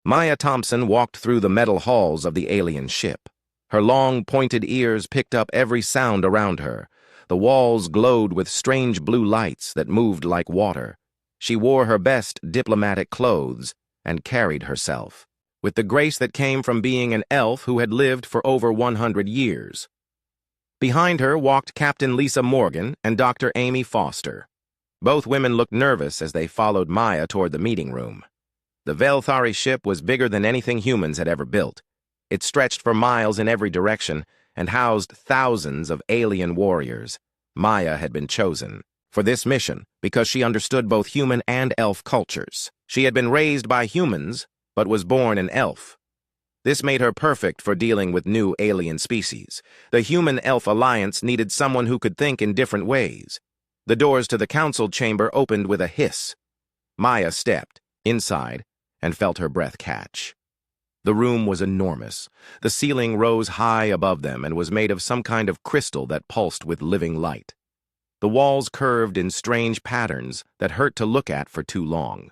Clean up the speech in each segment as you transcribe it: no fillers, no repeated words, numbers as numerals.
Maya Thompson walked through the metal halls of the alien ship. Her long, pointed ears picked up every sound around her. The walls glowed with strange blue lights that moved like water. She wore her best diplomatic clothes and carried herself with the grace that came from being an elf who had lived for over 100 years. Behind her walked Captain Lisa Morgan and Dr. Amy Foster. Both women looked nervous as they followed Maya toward the meeting room. The Velthari ship was bigger than anything humans had ever built. It stretched for miles in every direction and housed thousands of alien warriors. Maya had been chosen for this mission because she understood both human and elf cultures. She had been raised by humans, but was born an elf. This made her perfect for dealing with new alien species. The human-elf alliance needed someone who could think in different ways. The doors to the council chamber opened with a hiss. Maya stepped inside and felt her breath catch. The room was enormous. The ceiling rose high above them and was made of some kind of crystal that pulsed with living light. The walls curved in strange patterns that hurt to look at for too long.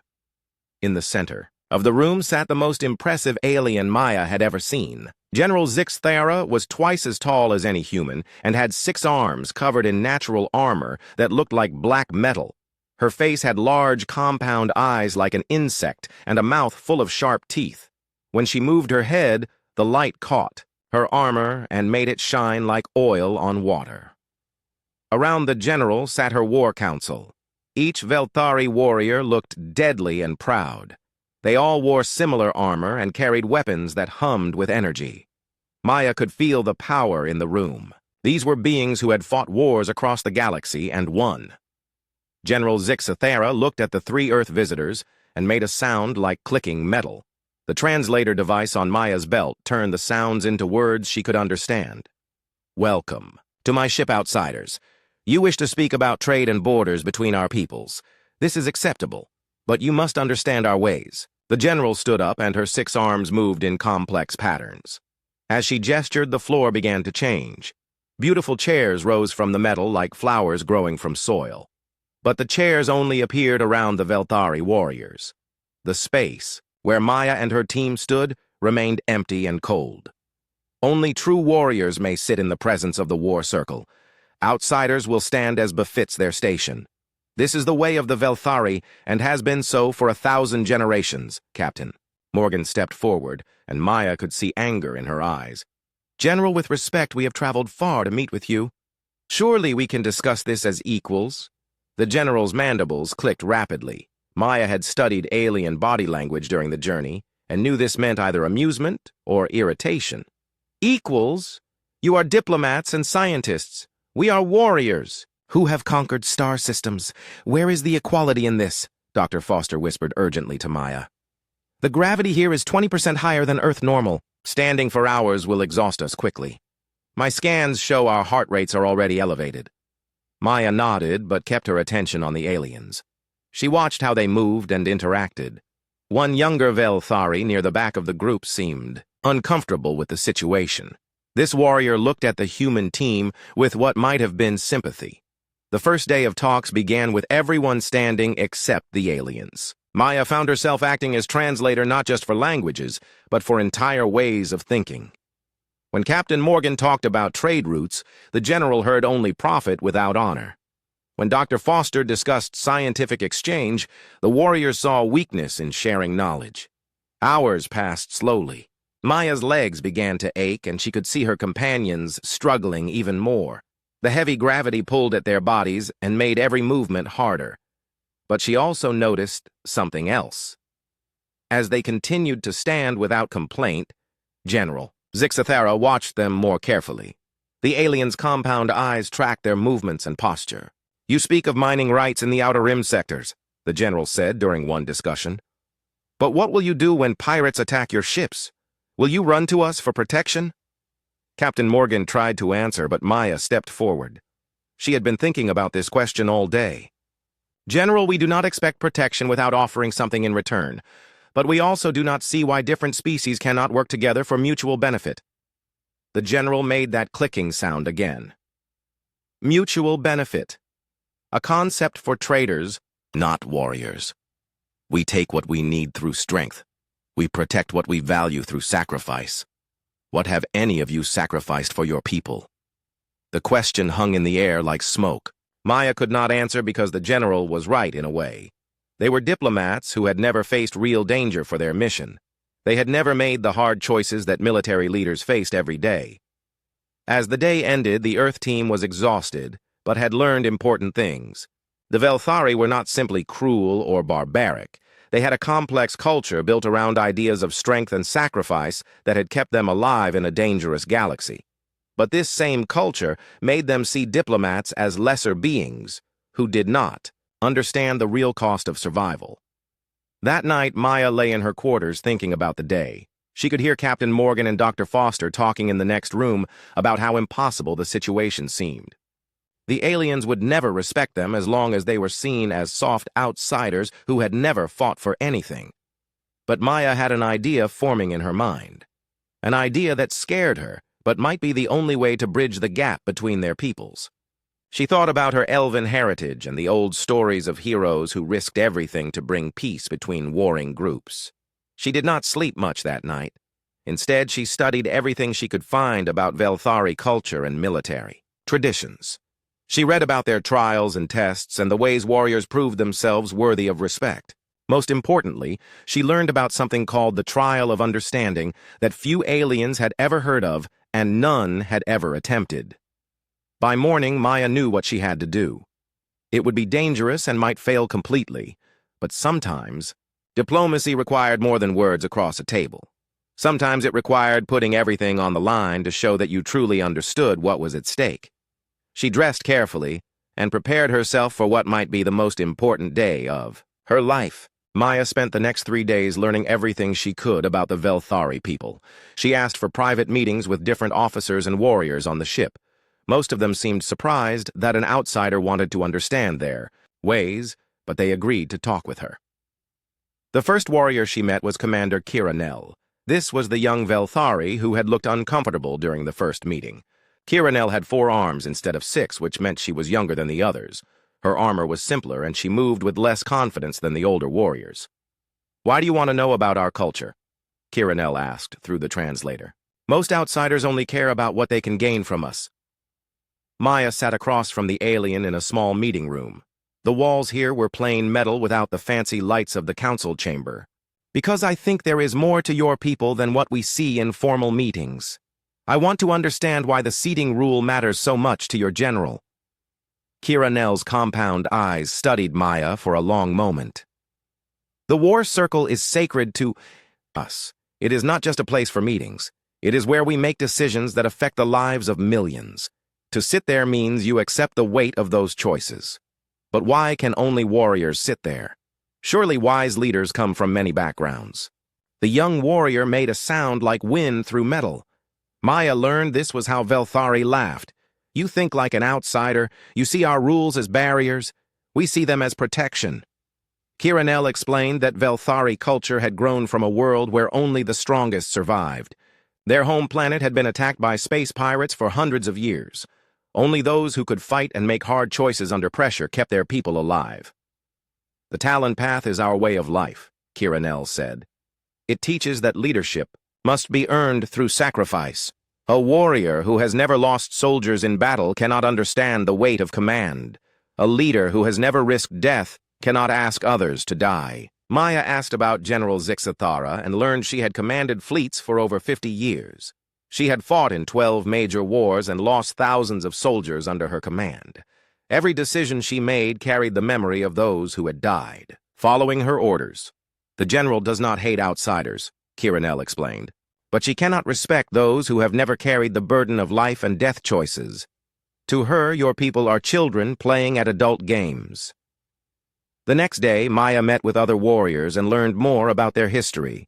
In the center of the room sat the most impressive alien Maya had ever seen. General Zixthara was twice as tall as any human and had 6 arms covered in natural armor that looked like black metal. Her face had large, compound eyes like an insect and a mouth full of sharp teeth. When she moved her head, the light caught her armor and made it shine like oil on water. Around the general sat her war council. Each Velthari warrior looked deadly and proud. They all wore similar armor and carried weapons that hummed with energy. Maya could feel the power in the room. These were beings who had fought wars across the galaxy and won. General Zixthara looked at the 3 Earth visitors and made a sound like clicking metal. The translator device on Maya's belt turned the sounds into words she could understand. Welcome to my ship, outsiders. You wish to speak about trade and borders between our peoples. This is acceptable, but you must understand our ways. The general stood up and her 6 arms moved in complex patterns. As she gestured, the floor began to change. Beautiful chairs rose from the metal like flowers growing from soil. But the chairs only appeared around the Velthari warriors. The space where Maya and her team stood remained empty and cold. Only true warriors may sit in the presence of the war circle. Outsiders will stand as befits their station. This is the way of the Velthari and has been so for 1,000 generations, Captain. Morgan stepped forward, and Maya could see anger in her eyes. General, with respect, we have traveled far to meet with you. Surely we can discuss this as equals. The general's mandibles clicked rapidly. Maya had studied alien body language during the journey and knew this meant either amusement or irritation. Equals? You are diplomats and scientists. We are warriors who have conquered star systems. Where is the equality in this? Dr. Foster whispered urgently to Maya. The gravity here is 20% higher than Earth normal. Standing for hours will exhaust us quickly. My scans show our heart rates are already elevated. Maya nodded but kept her attention on the aliens. She watched how they moved and interacted. One younger Velthari near the back of the group seemed uncomfortable with the situation. This warrior looked at the human team with what might have been sympathy. The first day of talks began with everyone standing except the aliens. Maya found herself acting as translator not just for languages, but for entire ways of thinking. When Captain Morgan talked about trade routes, the general heard only profit without honor. When Dr. Foster discussed scientific exchange, the warriors saw weakness in sharing knowledge. Hours passed slowly. Maya's legs began to ache, and she could see her companions struggling even more. The heavy gravity pulled at their bodies and made every movement harder. But she also noticed something else. As they continued to stand without complaint, General Zixthara watched them more carefully. The aliens' compound eyes tracked their movements and posture. You speak of mining rights in the Outer Rim sectors, the general said during one discussion. But what will you do when pirates attack your ships? Will you run to us for protection? Captain Morgan tried to answer, but Maya stepped forward. She had been thinking about this question all day. General, we do not expect protection without offering something in return, but we also do not see why different species cannot work together for mutual benefit. The general made that clicking sound again. Mutual benefit. A concept for traders, not warriors. We take what we need through strength. We protect what we value through sacrifice. What have any of you sacrificed for your people? The question hung in the air like smoke. Maya could not answer because the general was right in a way. They were diplomats who had never faced real danger for their mission. They had never made the hard choices that military leaders faced every day. As the day ended, the Earth team was exhausted, but had learned important things. The Velthari were not simply cruel or barbaric. They had a complex culture built around ideas of strength and sacrifice that had kept them alive in a dangerous galaxy. But this same culture made them see diplomats as lesser beings who did not understand the real cost of survival. That night, Maya lay in her quarters thinking about the day. She could hear Captain Morgan and Dr. Foster talking in the next room about how impossible the situation seemed. The aliens would never respect them as long as they were seen as soft outsiders who had never fought for anything. But Maya had an idea forming in her mind. An idea that scared her, but might be the only way to bridge the gap between their peoples. She thought about her elven heritage and the old stories of heroes who risked everything to bring peace between warring groups. She did not sleep much that night. Instead, she studied everything she could find about Velthari culture and military traditions. She read about their trials and tests and the ways warriors proved themselves worthy of respect. Most importantly, she learned about something called the Trial of Understanding that few aliens had ever heard of and none had ever attempted. By morning, Maya knew what she had to do. It would be dangerous and might fail completely, but sometimes diplomacy required more than words across a table. Sometimes it required putting everything on the line to show that you truly understood what was at stake. She dressed carefully and prepared herself for what might be the most important day of her life. Maya spent the next 3 days learning everything she could about the Velthari people. She asked for private meetings with different officers and warriors on the ship. Most of them seemed surprised that an outsider wanted to understand their ways, but they agreed to talk with her. The first warrior she met was Commander Kiranel. This was the young Velthari who had looked uncomfortable during the first meeting. Kiranel had 4 arms instead of 6, which meant she was younger than the others. Her armor was simpler, and she moved with less confidence than the older warriors. "Why do you want to know about our culture?" Kiranel asked through the translator. "Most outsiders only care about what they can gain from us." Maya sat across from the alien in a small meeting room. The walls here were plain metal without the fancy lights of the council chamber. "Because I think there is more to your people than what we see in formal meetings. I want to understand why the seating rule matters so much to your general." Kiranel's compound eyes studied Maya for a long moment. "The war circle is sacred to us. It is not just a place for meetings. It is where we make decisions that affect the lives of millions. To sit there means you accept the weight of those choices. But why can only warriors sit there? Surely wise leaders come from many backgrounds." The young warrior made a sound like wind through metal. Maya learned this was how Velthari laughed. "You think like an outsider. You see our rules as barriers. We see them as protection." Kiranel explained that Velthari culture had grown from a world where only the strongest survived. Their home planet had been attacked by space pirates for hundreds of years. Only those who could fight and make hard choices under pressure kept their people alive. "The Talon path is our way of life," Kiranel said. "It teaches that leadership must be earned through sacrifice. A warrior who has never lost soldiers in battle cannot understand the weight of command. A leader who has never risked death cannot ask others to die." Maya asked about General Zixathara and learned she had commanded fleets for over 50 years. She had fought in 12 major wars and lost thousands of soldiers under her command. Every decision she made carried the memory of those who had died. Following her orders. "The general does not hate outsiders," Kiranel explained. "But she cannot respect those who have never carried the burden of life and death choices. To her, your people are children playing at adult games." The next day, Maya met with other warriors and learned more about their history.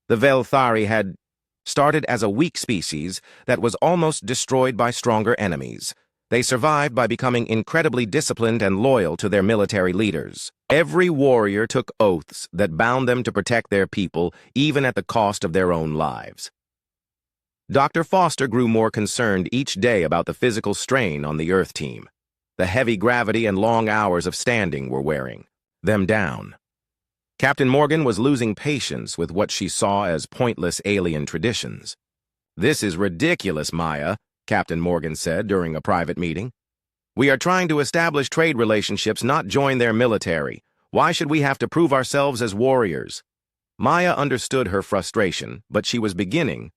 The Velthari had started as a weak species that was almost destroyed by stronger enemies. They survived by becoming incredibly disciplined and loyal to their military leaders. Every warrior took oaths that bound them to protect their people, even at the cost of their own lives. Dr. Foster grew more concerned each day about the physical strain on the Earth team. The heavy gravity and long hours of standing were wearing them down. Captain Morgan was losing patience with what she saw as pointless alien traditions. "This is ridiculous, Maya," Captain Morgan said during a private meeting. "We are trying to establish trade relationships, not join their military. Why should we have to prove ourselves as warriors?" Maya understood her frustration, but she was beginning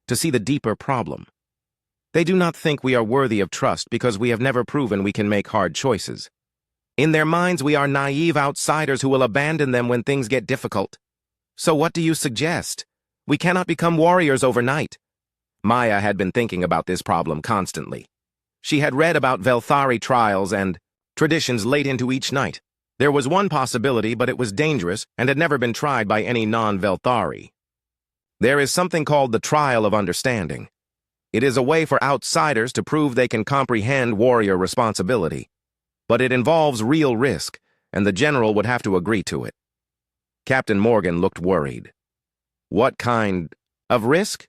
to see the deeper problem. They do not think we are worthy of trust because we have never proven we can make hard choices. In their minds, we are naive outsiders who will abandon them when things get difficult. So what do you suggest? We cannot become warriors overnight. Maya had been thinking about this problem constantly. She had read about Velthari trials and traditions late into each night. There was one possibility, but it was dangerous and had never been tried by any non-Velthari. There is something called the Trial of Understanding. It is a way for outsiders to prove they can comprehend warrior responsibility. But it involves real risk, and the general would have to agree to it. Captain Morgan looked worried. What kind of risk?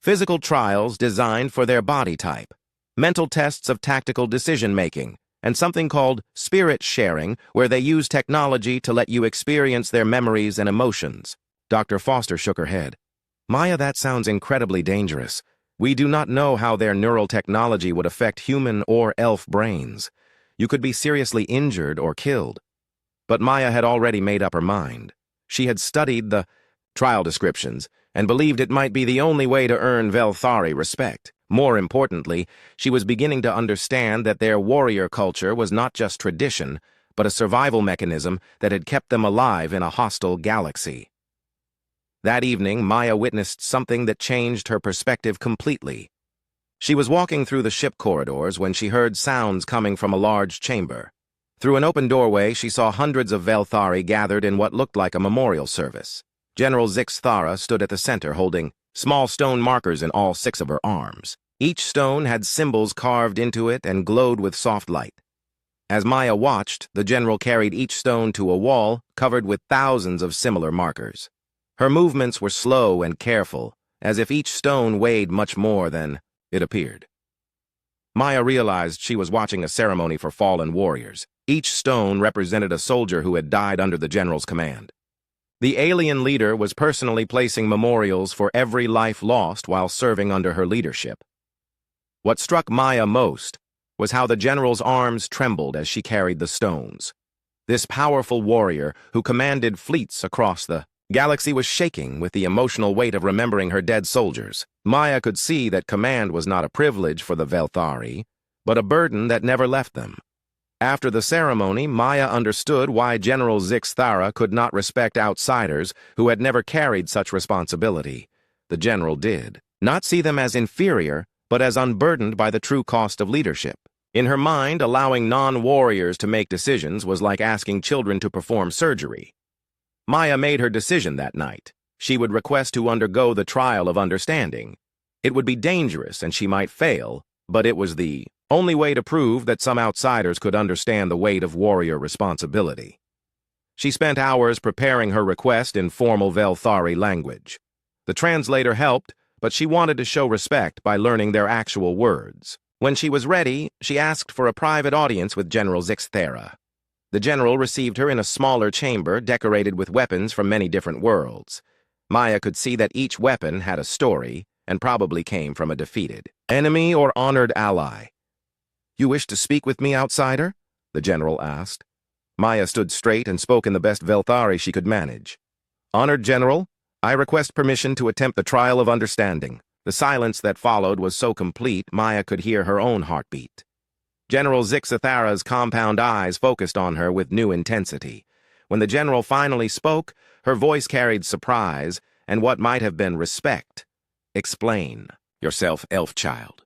Physical trials designed for their body type, mental tests of tactical decision-making, and something called spirit sharing, where they use technology to let you experience their memories and emotions. Dr. Foster shook her head. Maya, that sounds incredibly dangerous. We do not know how their neural technology would affect human or elf brains. You could be seriously injured or killed. But Maya had already made up her mind. She had studied the trial descriptions and believed it might be the only way to earn Velthari respect. More importantly, she was beginning to understand that their warrior culture was not just tradition, but a survival mechanism that had kept them alive in a hostile galaxy. That evening, Maya witnessed something that changed her perspective completely. She was walking through the ship corridors when she heard sounds coming from a large chamber. Through an open doorway, she saw hundreds of Velthari gathered in what looked like a memorial service. General Zix Thara stood at the center holding small stone markers in all 6 of her arms. Each stone had symbols carved into it and glowed with soft light. As Maya watched, the general carried each stone to a wall covered with thousands of similar markers. Her movements were slow and careful, as if each stone weighed much more than it appeared. Maya realized she was watching a ceremony for fallen warriors. Each stone represented a soldier who had died under the general's command. The alien leader was personally placing memorials for every life lost while serving under her leadership. What struck Maya most was how the general's arms trembled as she carried the stones. This powerful warrior, who commanded fleets across the galaxy, was shaking with the emotional weight of remembering her dead soldiers. Maya could see that command was not a privilege for the Velthari, but a burden that never left them. After the ceremony, Maya understood why General Zix Thara could not respect outsiders who had never carried such responsibility. The general did not see them as inferior, but as unburdened by the true cost of leadership. In her mind, allowing non-warriors to make decisions was like asking children to perform surgery. Maya made her decision that night. She would request to undergo the trial of understanding. It would be dangerous and she might fail, but it was the only way to prove that some outsiders could understand the weight of warrior responsibility. She spent hours preparing her request in formal Velthari language. The translator helped, but she wanted to show respect by learning their actual words. When she was ready, she asked for a private audience with General Zix Thara. The general received her in a smaller chamber decorated with weapons from many different worlds. Maya could see that each weapon had a story and probably came from a defeated enemy or honored ally. "You wish to speak with me, outsider?" the general asked. Maya stood straight and spoke in the best Velthari she could manage. "Honored General, I request permission to attempt the trial of understanding." The silence that followed was so complete, Maya could hear her own heartbeat. General Zix Thara's compound eyes focused on her with new intensity. When the general finally spoke, her voice carried surprise and what might have been respect. "Explain yourself, elf child.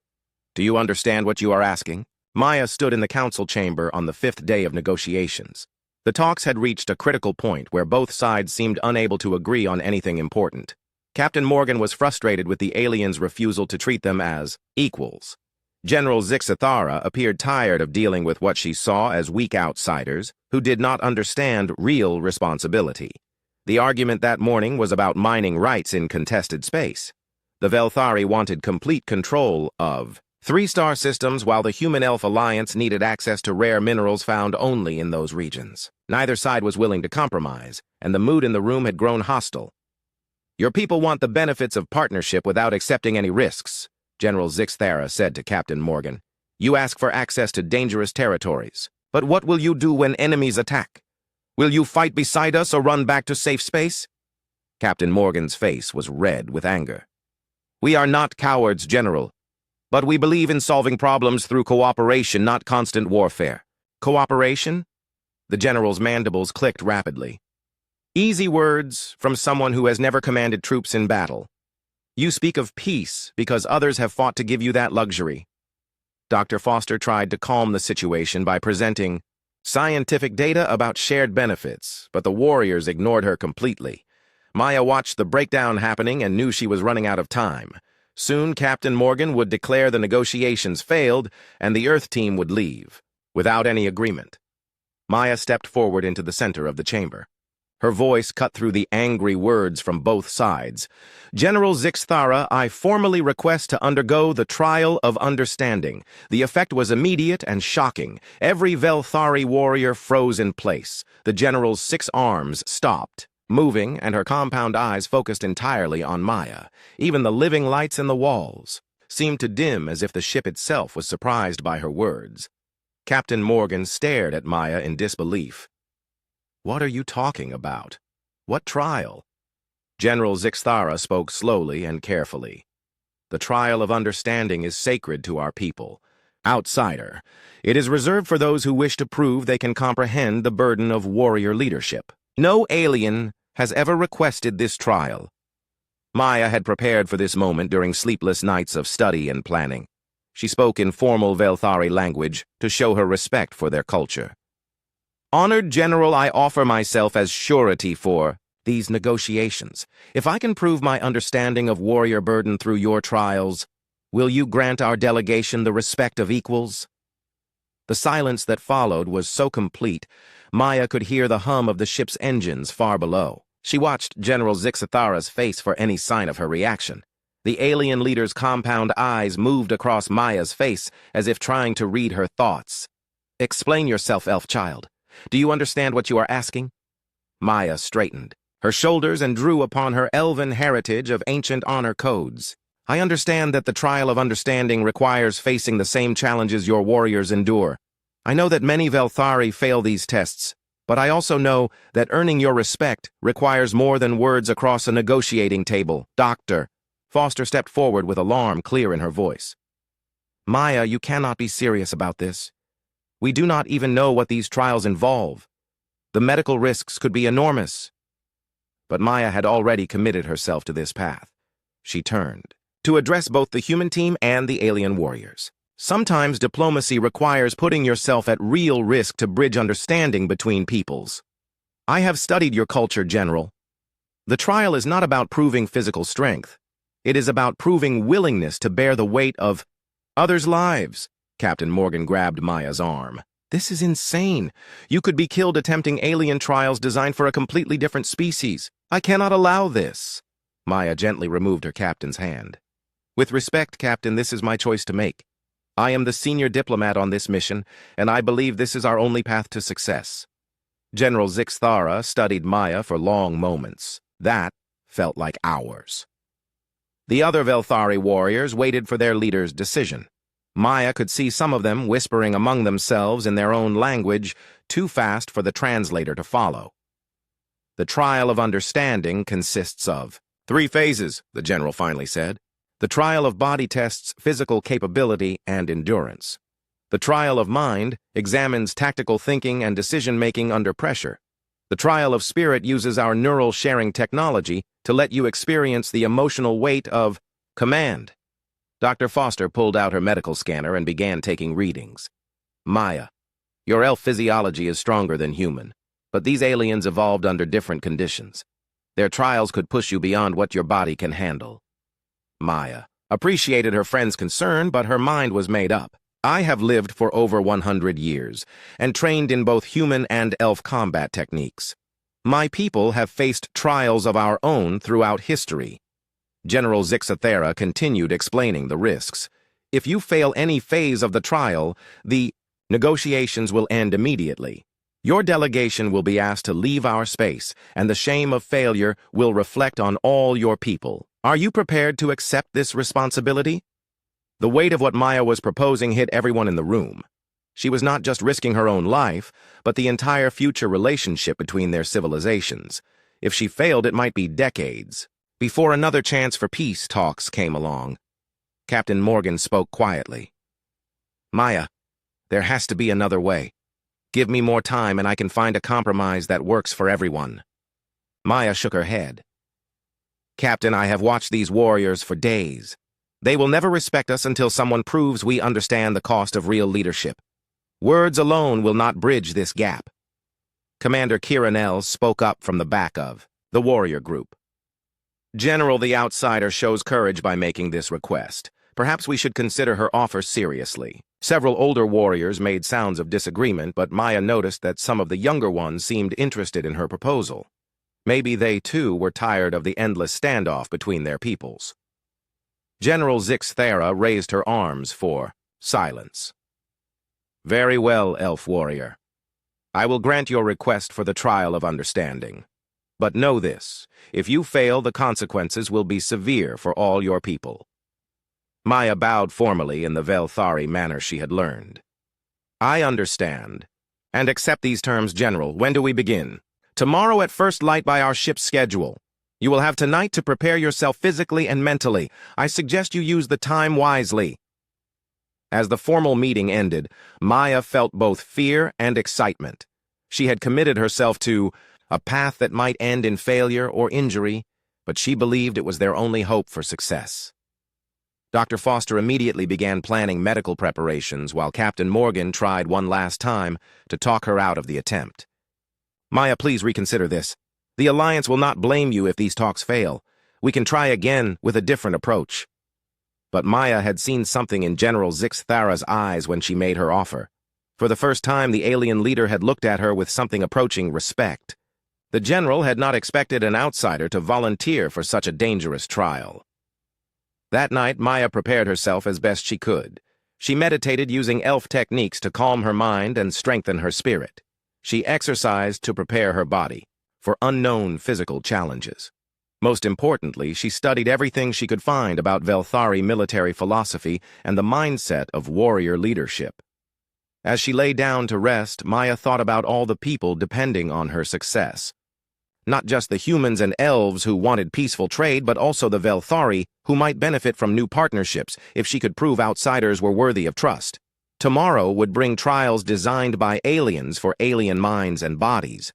Do you understand what you are asking?" Maya stood in the council chamber on the 5th day of negotiations. The talks had reached a critical point where both sides seemed unable to agree on anything important. Captain Morgan was frustrated with the aliens' refusal to treat them as equals. General Zix Thara appeared tired of dealing with what she saw as weak outsiders who did not understand real responsibility. The argument that morning was about mining rights in contested space. The Velthari wanted complete control of Three-star systems, while the Human-Elf Alliance needed access to rare minerals found only in those regions. Neither side was willing to compromise, and the mood in the room had grown hostile. "Your people want the benefits of partnership without accepting any risks," General Zixthara said to Captain Morgan. "You ask for access to dangerous territories. But what will you do when enemies attack? Will you fight beside us or run back to safe space?" Captain Morgan's face was red with anger. "We are not cowards, General. But we believe in solving problems through cooperation, not constant warfare." "Cooperation?" The general's mandibles clicked rapidly. "Easy words from someone who has never commanded troops in battle. You speak of peace because others have fought to give you that luxury." Dr. Foster tried to calm the situation by presenting scientific data about shared benefits, but the warriors ignored her completely. Maya watched the breakdown happening and knew she was running out of time. Soon, Captain Morgan would declare the negotiations failed, and the Earth team would leave, without any agreement. Maya stepped forward into the center of the chamber. Her voice cut through the angry words from both sides. "General Zixthara, I formally request to undergo the trial of understanding." The effect was immediate and shocking. Every Velthari warrior froze in place. The general's 6 arms stopped moving, and her compound eyes focused entirely on Maya. Even the living lights in the walls seemed to dim as if the ship itself was surprised by her words. Captain Morgan stared at Maya in disbelief. "What are you talking about? What trial?" General Zixthara spoke slowly and carefully. "The trial of understanding is sacred to our people. Outsider, it is reserved for those who wish to prove they can comprehend the burden of warrior leadership. No alien has ever requested this trial." Maya had prepared for this moment during sleepless nights of study and planning. She spoke in formal Velthari language to show her respect for their culture. "Honored General, I offer myself as surety for these negotiations. If I can prove my understanding of warrior burden through your trials, will you grant our delegation the respect of equals?" The silence that followed was so complete, Maya could hear the hum of the ship's engines far below. She watched General Zixthara's face for any sign of her reaction. The alien leader's compound eyes moved across Maya's face as if trying to read her thoughts. "Explain yourself, elf child. Do you understand what you are asking?" Maya straightened her shoulders and drew upon her elven heritage of ancient honor codes. "I understand that the trial of understanding requires facing the same challenges your warriors endure. I know that many Velthari fail these tests, but I also know that earning your respect requires more than words across a negotiating table." "Doctor," Foster stepped forward with alarm clear in her voice. "Maya, you cannot be serious about this. We do not even know what these trials involve. The medical risks could be enormous." But Maya had already committed herself to this path. She turned to address both the human team and the alien warriors. "Sometimes diplomacy requires putting yourself at real risk to bridge understanding between peoples. I have studied your culture, General. The trial is not about proving physical strength. It is about proving willingness to bear the weight of others' lives." Captain Morgan grabbed Maya's arm. "This is insane. You could be killed attempting alien trials designed for a completely different species. I cannot allow this." Maya gently removed her captain's hand. "With respect, Captain, this is my choice to make. I am the senior diplomat on this mission, and I believe this is our only path to success." General Zixthara studied Maya for long moments. That felt like hours. The other Velthari warriors waited for their leader's decision. Maya could see some of them whispering among themselves in their own language, too fast for the translator to follow. "The trial of understanding consists of 3 phases, the general finally said. The trial of body tests physical capability and endurance. The trial of mind examines tactical thinking and decision-making under pressure. The trial of spirit uses our neural sharing technology to let you experience the emotional weight of command." Dr. Foster pulled out her medical scanner and began taking readings. "Maya, your elf physiology is stronger than human, but these aliens evolved under different conditions. Their trials could push you beyond what your body can handle." Maya appreciated her friend's concern, but her mind was made up. "I have lived for over 100 years and trained in both human and elf combat techniques. My people have faced trials of our own throughout history." General Zixthara continued explaining the risks. If you fail any phase of the trial, the negotiations will end immediately. Your delegation will be asked to leave our space, and the shame of failure will reflect on all your people. Are you prepared to accept this responsibility? The weight of what Maya was proposing hit everyone in the room. She was not just risking her own life, but the entire future relationship between their civilizations. If she failed, it might be decades. Before another chance for peace talks came along, Captain Morgan spoke quietly. Maya, there has to be another way. Give me more time and I can find a compromise that works for everyone. Maya shook her head. Captain, I have watched these warriors for days. They will never respect us until someone proves we understand the cost of real leadership. Words alone will not bridge this gap. Commander Kiranel spoke up from the back of the warrior group. General, the outsider shows courage by making this request. Perhaps we should consider her offer seriously. Several older warriors made sounds of disagreement, but Maya noticed that some of the younger ones seemed interested in her proposal. Maybe they, too, were tired of the endless standoff between their peoples. General Zixthera raised her arms for silence. Very well, elf warrior. I will grant your request for the trial of understanding. But know this, if you fail, the consequences will be severe for all your people. Maya bowed formally in the Velthari manner she had learned. I understand. And accept these terms, General. When do we begin? Tomorrow at first light by our ship's schedule. You will have tonight to prepare yourself physically and mentally. I suggest you use the time wisely. As the formal meeting ended, Maya felt both fear and excitement. She had committed herself to a path that might end in failure or injury, but she believed it was their only hope for success. Dr. Foster immediately began planning medical preparations while Captain Morgan tried one last time to talk her out of the attempt. Maya, please reconsider this. The Alliance will not blame you if these talks fail. We can try again with a different approach. But Maya had seen something in General Zixthara's eyes when she made her offer. For the first time, the alien leader had looked at her with something approaching respect. The general had not expected an outsider to volunteer for such a dangerous trial. That night, Maya prepared herself as best she could. She meditated using elf techniques to calm her mind and strengthen her spirit. She exercised to prepare her body for unknown physical challenges. Most importantly, she studied everything she could find about Velthari military philosophy and the mindset of warrior leadership. As she lay down to rest, Maya thought about all the people depending on her success. Not just the humans and elves who wanted peaceful trade, but also the Velthari, who might benefit from new partnerships if she could prove outsiders were worthy of trust. Tomorrow would bring trials designed by aliens for alien minds and bodies.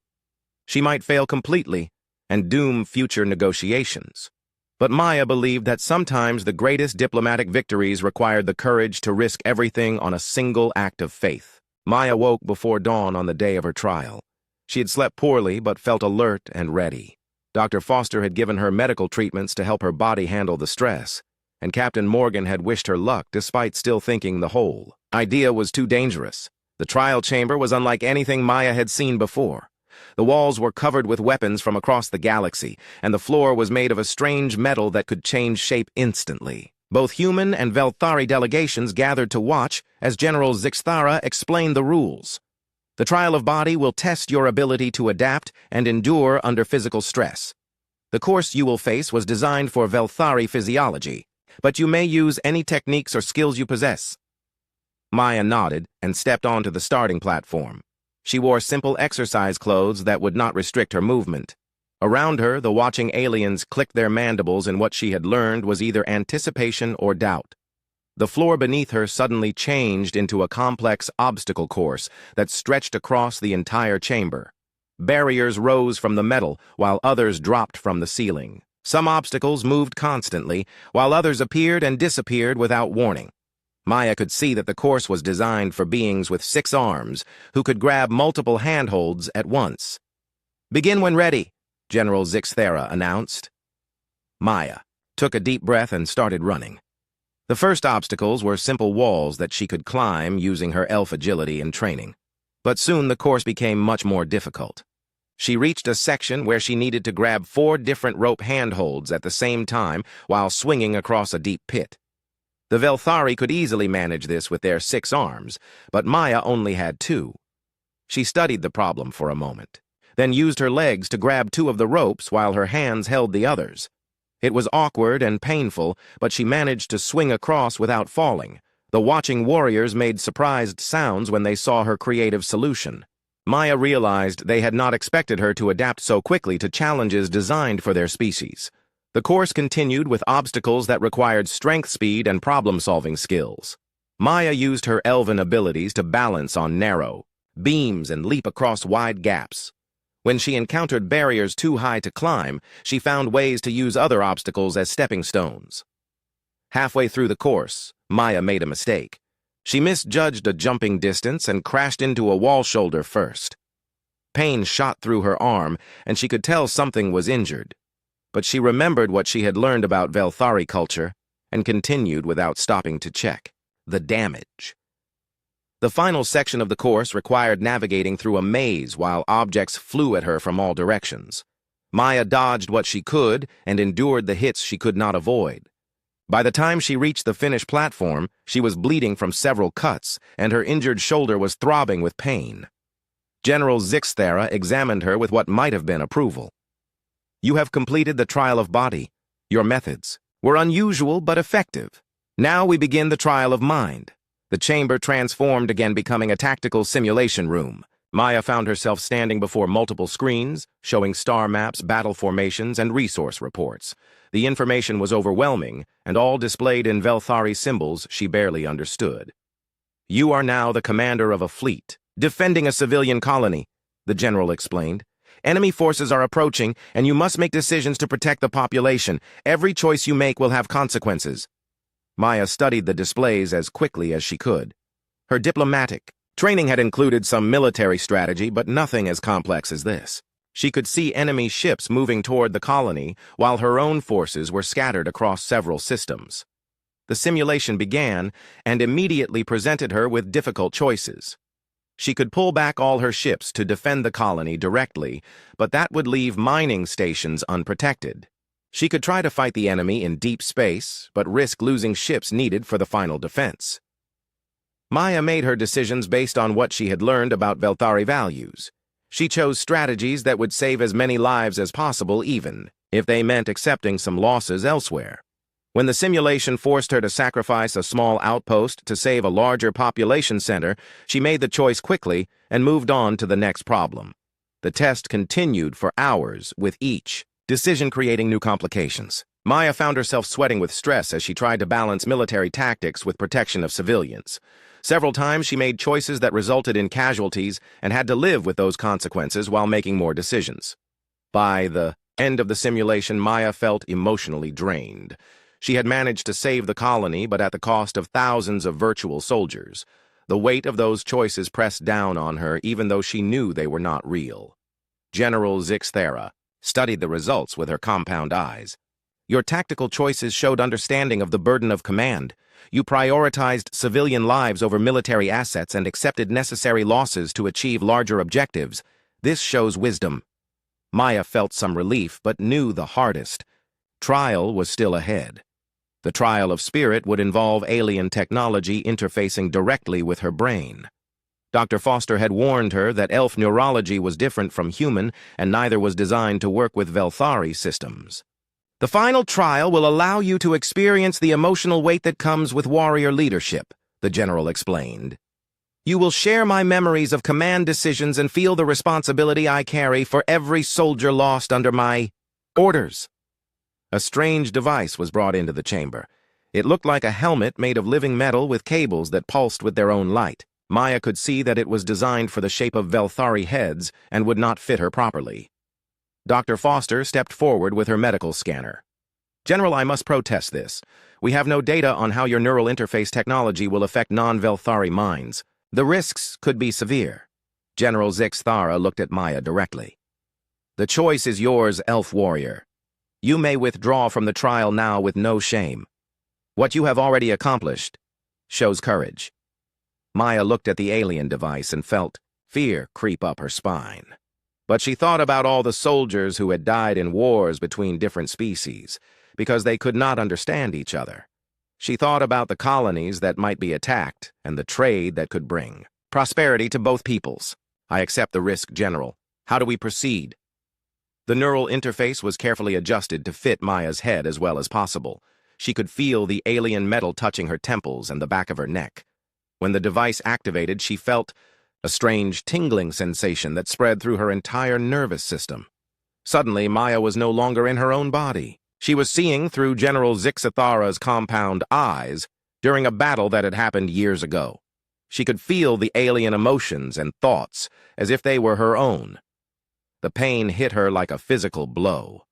She might fail completely and doom future negotiations. But Maya believed that sometimes the greatest diplomatic victories required the courage to risk everything on a single act of faith. Maya woke before dawn on the day of her trial. She had slept poorly but felt alert and ready. Dr. Foster had given her medical treatments to help her body handle the stress, and Captain Morgan had wished her luck despite still thinking the whole idea was too dangerous. The trial chamber was unlike anything Maya had seen before. The walls were covered with weapons from across the galaxy, and the floor was made of a strange metal that could change shape instantly. Both human and Velthari delegations gathered to watch as General Zixthara explained the rules. The trial of body will test your ability to adapt and endure under physical stress. The course you will face was designed for Velthari physiology, but you may use any techniques or skills you possess. Maya nodded and stepped onto the starting platform. She wore simple exercise clothes that would not restrict her movement. Around her, the watching aliens clicked their mandibles in what she had learned was either anticipation or doubt. The floor beneath her suddenly changed into a complex obstacle course that stretched across the entire chamber. Barriers rose from the metal, while others dropped from the ceiling. Some obstacles moved constantly, while others appeared and disappeared without warning. Maya could see that the course was designed for beings with 6 arms, who could grab multiple handholds at once. "Begin when ready," General Zixthara announced. Maya took a deep breath and started running. The first obstacles were simple walls that she could climb using her elf agility and training. But soon the course became much more difficult. She reached a section where she needed to grab 4 different rope handholds at the same time while swinging across a deep pit. The Velthari could easily manage this with their 6 arms, but Maya only had 2. She studied the problem for a moment, then used her legs to grab 2 of the ropes while her hands held the others. It was awkward and painful, but she managed to swing across without falling. The watching warriors made surprised sounds when they saw her creative solution. Maya realized they had not expected her to adapt so quickly to challenges designed for their species. The course continued with obstacles that required strength, speed, and problem-solving skills. Maya used her elven abilities to balance on narrow beams and leap across wide gaps. When she encountered barriers too high to climb, she found ways to use other obstacles as stepping stones. Halfway through the course, Maya made a mistake. She misjudged a jumping distance and crashed into a wall shoulder first. Pain shot through her arm, and she could tell something was injured. But she remembered what she had learned about Velthari culture and continued without stopping to check the damage. The final section of the course required navigating through a maze while objects flew at her from all directions. Maya dodged what she could and endured the hits she could not avoid. By the time she reached the finished platform, she was bleeding from several cuts, and her injured shoulder was throbbing with pain. General Zixthera examined her with what might have been approval. "You have completed the trial of body. Your methods were unusual but effective. Now we begin the trial of mind." The chamber transformed again, becoming a tactical simulation room. Maya found herself standing before multiple screens, showing star maps, battle formations, and resource reports. The information was overwhelming, and all displayed in Velthari symbols she barely understood. "You are now the commander of a fleet, defending a civilian colony," the general explained. "Enemy forces are approaching, and you must make decisions to protect the population. Every choice you make will have consequences." Maya studied the displays as quickly as she could. Her diplomatic training had included some military strategy, but nothing as complex as this. She could see enemy ships moving toward the colony, while her own forces were scattered across several systems. The simulation began, and immediately presented her with difficult choices. She could pull back all her ships to defend the colony directly, but that would leave mining stations unprotected. She could try to fight the enemy in deep space, but risk losing ships needed for the final defense. Maya made her decisions based on what she had learned about Velthari values. She chose strategies that would save as many lives as possible, even if they meant accepting some losses elsewhere. When the simulation forced her to sacrifice a small outpost to save a larger population center, she made the choice quickly and moved on to the next problem. The test continued for hours, with each decision creating new complications. Maya found herself sweating with stress as she tried to balance military tactics with protection of civilians. Several times she made choices that resulted in casualties and had to live with those consequences while making more decisions. By the end of the simulation, Maya felt emotionally drained. She had managed to save the colony, but at the cost of thousands of virtual soldiers. The weight of those choices pressed down on her, even though she knew they were not real. General Zixthera studied the results with her compound eyes. "Your tactical choices showed understanding of the burden of command. You prioritized civilian lives over military assets and accepted necessary losses to achieve larger objectives. This shows wisdom." Maya felt some relief, but knew the hardest trial was still ahead. The trial of spirit would involve alien technology interfacing directly with her brain. Dr. Foster had warned her that elf neurology was different from human, and neither was designed to work with Velthari systems. "The final trial will allow you to experience the emotional weight that comes with warrior leadership," the general explained. "You will share my memories of command decisions and feel the responsibility I carry for every soldier lost under my orders." A strange device was brought into the chamber. It looked like a helmet made of living metal with cables that pulsed with their own light. Maya could see that it was designed for the shape of Velthari heads and would not fit her properly. Dr. Foster stepped forward with her medical scanner. "General, I must protest this. We have no data on how your neural interface technology will affect non-Velthari minds. The risks could be severe." General Zixthara looked at Maya directly. "The choice is yours, elf warrior. You may withdraw from the trial now with no shame. What you have already accomplished shows courage." Maya looked at the alien device and felt fear creep up her spine. But she thought about all the soldiers who had died in wars between different species, because they could not understand each other. She thought about the colonies that might be attacked and the trade that could bring prosperity to both peoples. I accept the risk, General. How do we proceed? The neural interface was carefully adjusted to fit Maya's head as well as possible. She could feel the alien metal touching her temples and the back of her neck. When the device activated, she felt a strange tingling sensation that spread through her entire nervous system. Suddenly, Maya was no longer in her own body. She was seeing through General Zixathara's compound eyes during a battle that had happened years ago. She could feel the alien emotions and thoughts as if they were her own. The pain hit her like a physical blow.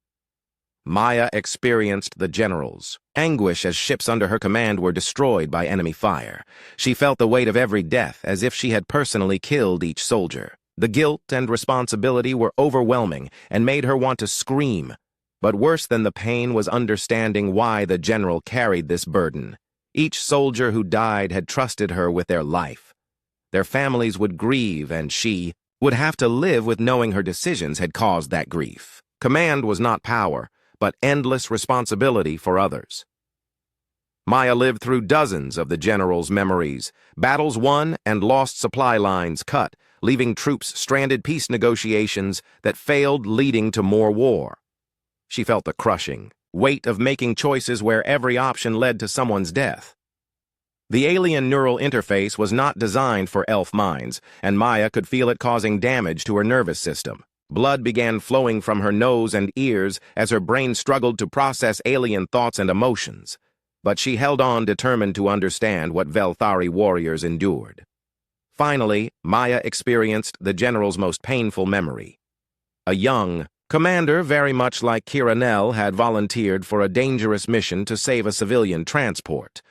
Maya experienced the General's anguish as ships under her command were destroyed by enemy fire. She felt the weight of every death as if she had personally killed each soldier. The guilt and responsibility were overwhelming and made her want to scream. But worse than the pain was understanding why the General carried this burden. Each soldier who died had trusted her with their life. Their families would grieve, and she would have to live with knowing her decisions had caused that grief. Command was not power, but endless responsibility for others. Maya lived through dozens of the General's memories, battles won and lost supply lines cut, leaving troops stranded, peace negotiations that failed, leading to more war. She felt the crushing weight of making choices where every option led to someone's death. The alien neural interface was not designed for elf minds, and Maya could feel it causing damage to her nervous system. Blood began flowing from her nose and ears as her brain struggled to process alien thoughts and emotions. But she held on, determined to understand what Velthari warriors endured. Finally, Maya experienced the General's most painful memory. A young commander, very much like Kiranel, had volunteered for a dangerous mission to save a civilian transport.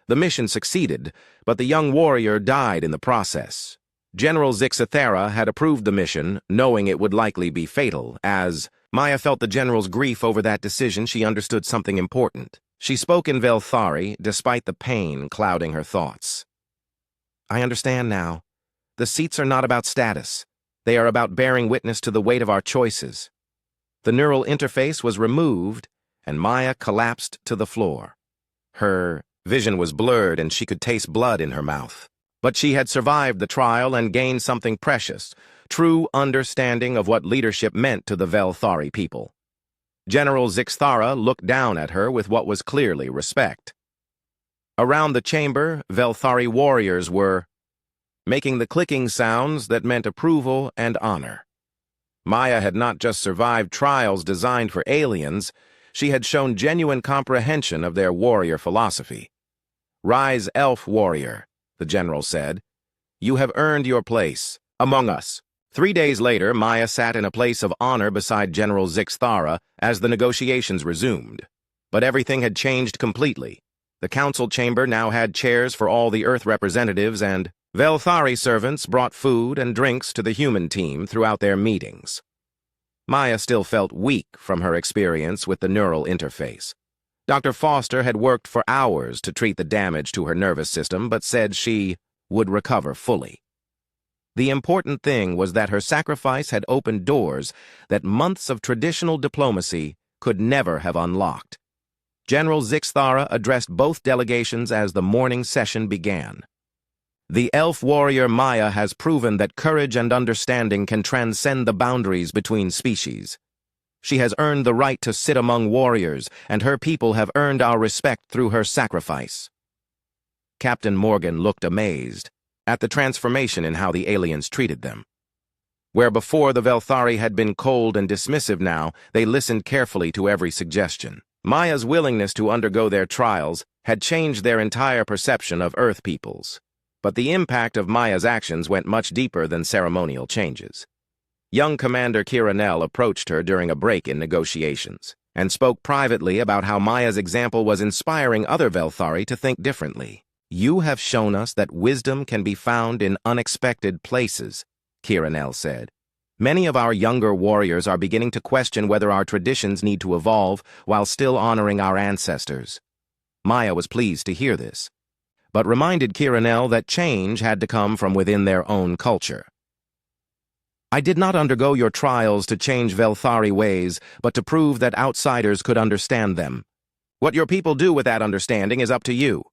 The mission succeeded, but the young warrior died in the process. General Zixathara had approved the mission, knowing it would likely be fatal. As Maya felt the General's grief over that decision, she understood something important. She spoke in Velthari, despite the pain clouding her thoughts. I understand now. The seats are not about status. They are about bearing witness to the weight of our choices. The neural interface was removed, and Maya collapsed to the floor. Her vision was blurred, and she could taste blood in her mouth. But she had survived the trial and gained something precious, true understanding of what leadership meant to the Velthari people. General Zixathara looked down at her with what was clearly respect. Around the chamber, Velthari warriors were making the clicking sounds that meant approval and honor. Maya had not just survived trials designed for aliens, she had shown genuine comprehension of their warrior philosophy. Rise, elf warrior, the general said. You have earned your place among us. 3 days later, Maya sat in a place of honor beside General Zixathara as the negotiations resumed. But everything had changed completely. The council chamber now had chairs for all the Earth representatives, and Velthari servants brought food and drinks to the human team throughout their meetings. Maya still felt weak from her experience with the neural interface. Dr. Foster had worked for hours to treat the damage to her nervous system, but said she would recover fully. The important thing was that her sacrifice had opened doors that months of traditional diplomacy could never have unlocked. General Zixathara addressed both delegations as the morning session began. The elf warrior Maya has proven that courage and understanding can transcend the boundaries between species. She has earned the right to sit among warriors, and her people have earned our respect through her sacrifice. Captain Morgan looked amazed at the transformation in how the aliens treated them. Where before the Velthari had been cold and dismissive, now they listened carefully to every suggestion. Maya's willingness to undergo their trials had changed their entire perception of Earth peoples. But the impact of Maya's actions went much deeper than ceremonial changes. Young Commander Kiranel approached her during a break in negotiations and spoke privately about how Maya's example was inspiring other Velthari to think differently. You have shown us that wisdom can be found in unexpected places, Kiranel said. Many of our younger warriors are beginning to question whether our traditions need to evolve while still honoring our ancestors. Maya was pleased to hear this, but reminded Kiranel that change had to come from within their own culture. I did not undergo your trials to change Velthari ways, but to prove that outsiders could understand them. What your people do with that understanding is up to you.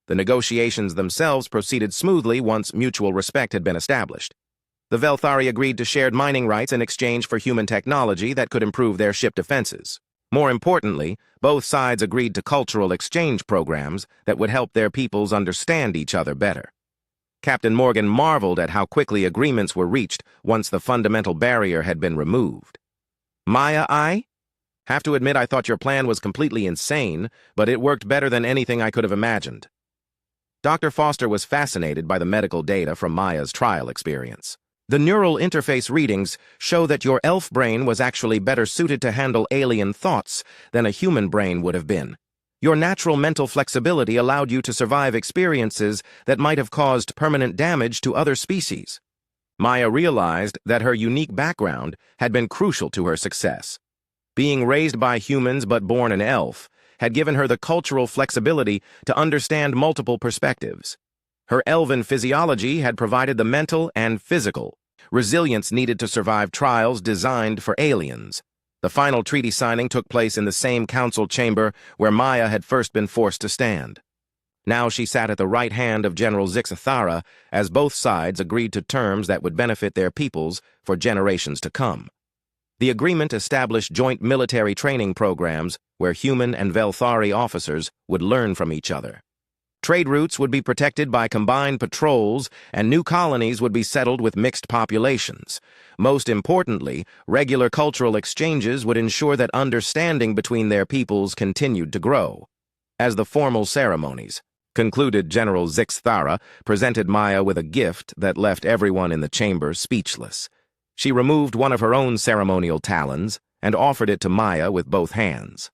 The negotiations themselves proceeded smoothly once mutual respect had been established. The Velthari agreed to shared mining rights in exchange for human technology that could improve their ship defenses. More importantly, both sides agreed to cultural exchange programs that would help their peoples understand each other better. Captain Morgan marveled at how quickly agreements were reached once the fundamental barrier had been removed. Maya, I have to admit I thought your plan was completely insane, but it worked better than anything I could have imagined. Dr. Foster was fascinated by the medical data from Maya's trial experience. The neural interface readings show that your elf brain was actually better suited to handle alien thoughts than a human brain would have been. Your natural mental flexibility allowed you to survive experiences that might have caused permanent damage to other species. Maya realized that her unique background had been crucial to her success. Being raised by humans but born an elf had given her the cultural flexibility to understand multiple perspectives. Her elven physiology had provided the mental and physical resilience needed to survive trials designed for aliens. The final treaty signing took place in the same council chamber where Maya had first been forced to stand. Now she sat at the right hand of General Zixathara as both sides agreed to terms that would benefit their peoples for generations to come. The agreement established joint military training programs where human and Velthari officers would learn from each other. Trade routes would be protected by combined patrols, and new colonies would be settled with mixed populations. Most importantly, regular cultural exchanges would ensure that understanding between their peoples continued to grow. As the formal ceremonies concluded, General Zixathara presented Maya with a gift that left everyone in the chamber speechless. She removed one of her own ceremonial talons and offered it to Maya with both hands.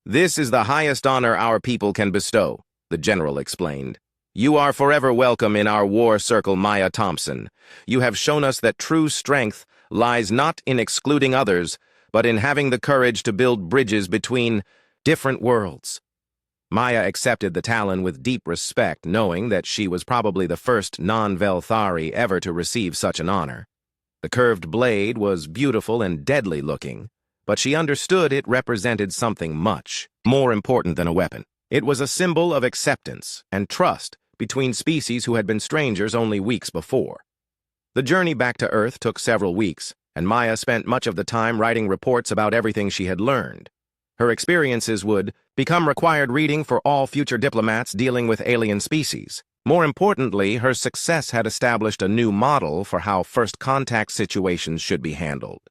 "This is the highest honor our people can bestow," the general explained. "You are forever welcome in our war circle, Maya Thompson. You have shown us that true strength lies not in excluding others, but in having the courage to build bridges between different worlds." Maya accepted the talon with deep respect, knowing that she was probably the first non-Velthari ever to receive such an honor. The curved blade was beautiful and deadly looking, but she understood it represented something much more important than a weapon. It was a symbol of acceptance and trust between species who had been strangers only weeks before. The journey back to Earth took several weeks, and Maya spent much of the time writing reports about everything she had learned. Her experiences would become required reading for all future diplomats dealing with alien species. More importantly, her success had established a new model for how first contact situations should be handled.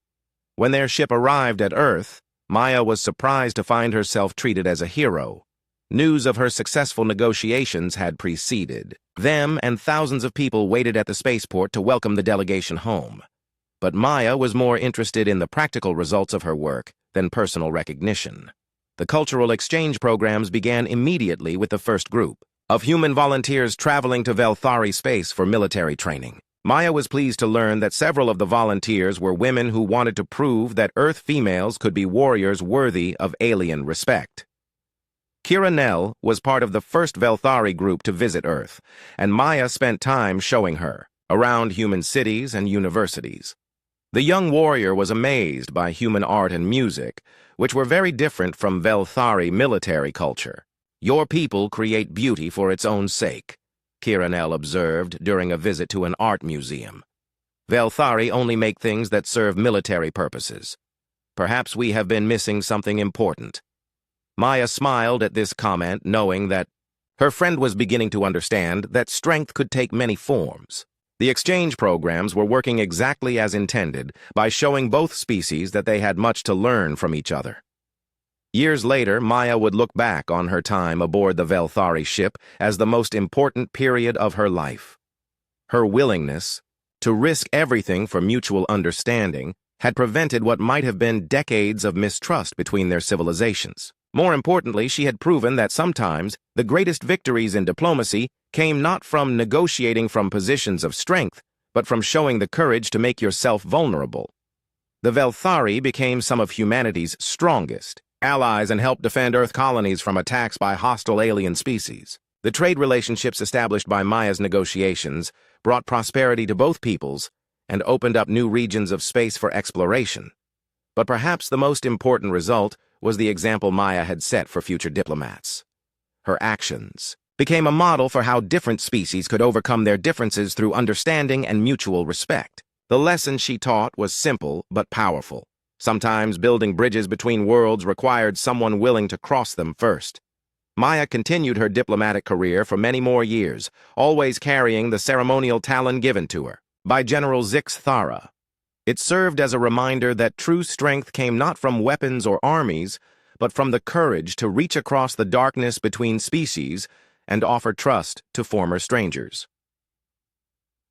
When their ship arrived at Earth, Maya was surprised to find herself treated as a hero. News of her successful negotiations had preceded them, and thousands of people waited at the spaceport to welcome the delegation home. But Maya was more interested in the practical results of her work than personal recognition. The cultural exchange programs began immediately with the first group of human volunteers traveling to Velthari space for military training. Maya was pleased to learn that several of the volunteers were women who wanted to prove that Earth females could be warriors worthy of alien respect. Kira Nell was part of the first Velthari group to visit Earth, and Maya spent time showing her around human cities and universities. The young warrior was amazed by human art and music, which were very different from Velthari military culture. "Your people create beauty for its own sake," Kira Nell observed during a visit to an art museum. "Velthari only make things that serve military purposes. Perhaps we have been missing something important." Maya smiled at this comment, knowing that her friend was beginning to understand that strength could take many forms. The exchange programs were working exactly as intended by showing both species that they had much to learn from each other. Years later, Maya would look back on her time aboard the Velthari ship as the most important period of her life. Her willingness to risk everything for mutual understanding had prevented what might have been decades of mistrust between their civilizations. More importantly, she had proven that sometimes the greatest victories in diplomacy came not from negotiating from positions of strength, but from showing the courage to make yourself vulnerable. The Velthari became some of humanity's strongest allies and helped defend Earth colonies from attacks by hostile alien species. The trade relationships established by Maya's negotiations brought prosperity to both peoples and opened up new regions of space for exploration. But perhaps the most important result was the example Maya had set for future diplomats. Her actions became a model for how different species could overcome their differences through understanding and mutual respect. The lesson she taught was simple but powerful. Sometimes building bridges between worlds required someone willing to cross them first. Maya continued her diplomatic career for many more years, always carrying the ceremonial talon given to her by General Zix Thara. It served as a reminder that true strength came not from weapons or armies, but from the courage to reach across the darkness between species and offer trust to former strangers.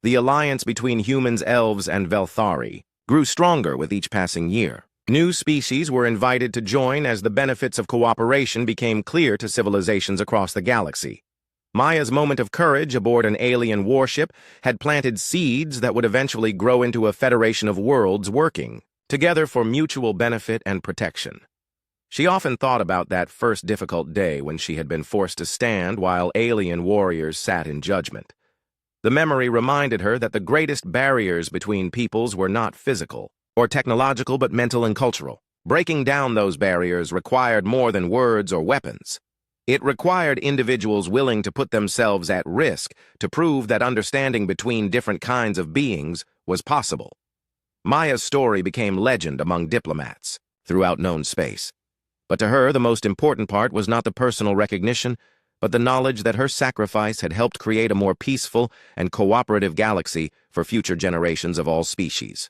The alliance between humans, elves, and Velthari grew stronger with each passing year. New species were invited to join as the benefits of cooperation became clear to civilizations across the galaxy. Maya's moment of courage aboard an alien warship had planted seeds that would eventually grow into a federation of worlds working together for mutual benefit and protection. She often thought about that first difficult day when she had been forced to stand while alien warriors sat in judgment. The memory reminded her that the greatest barriers between peoples were not physical or technological but mental and cultural. Breaking down those barriers required more than words or weapons. It required individuals willing to put themselves at risk to prove that understanding between different kinds of beings was possible. Maya's story became legend among diplomats throughout known space. But to her, the most important part was not the personal recognition, but the knowledge that her sacrifice had helped create a more peaceful and cooperative galaxy for future generations of all species.